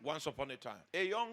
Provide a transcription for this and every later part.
Once upon a time, a young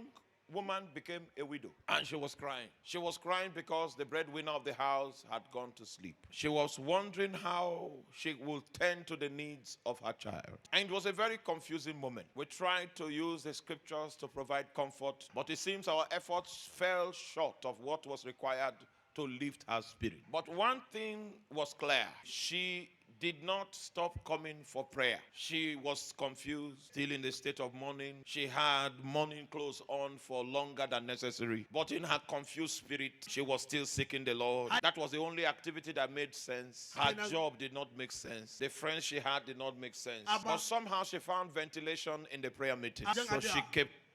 woman became a widow, and she was crying. She was crying because the breadwinner of the house had gone to sleep. She was wondering how she would tend to the needs of her child. And it was a very confusing moment. We tried to use the scriptures to provide comfort, but it seems our efforts fell short of what was required to lift her spirit. But one thing was clear. She did not stop coming for prayer. She was confused, still in the state of mourning. She had mourning clothes on for longer than necessary. But in her confused spirit, she was still seeking the Lord. That was the only activity that made sense. Her job did not make sense. The friends she had did not make sense. But somehow she found ventilation in the prayer meeting. So she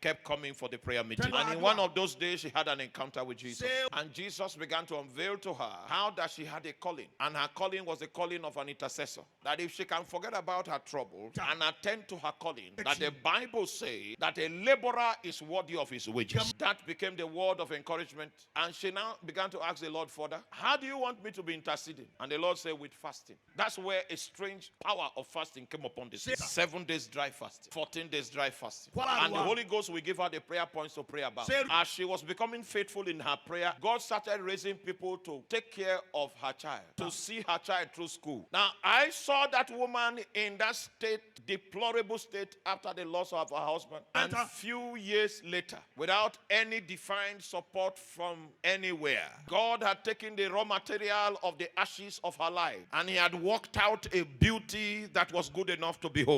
kept coming for the prayer meeting. And in one of those days, she had an encounter with Jesus. And Jesus began to unveil to her how that she had a calling. And her calling was the calling of an intercessor. That if she can forget about her trouble and attend to her calling, that the Bible says that a laborer is worthy of his wages. That became the word of encouragement. And she now began to ask the Lord further, how do you want me to be interceding? And the Lord said, with fasting. That's where a strange power of fasting came upon this. 7 days dry fasting, 14 days dry fasting. And the Holy Ghost will give her the prayer points to pray about. As she was becoming faithful in her prayer, God started raising people to take care of her child, to see her child through school. Now, I saw that woman in that state, deplorable state, after the loss of her husband. And a few years later, without any defined support from anywhere, God had taken the raw material of the ashes of her life, and he had worked out a beauty that was good enough to behold.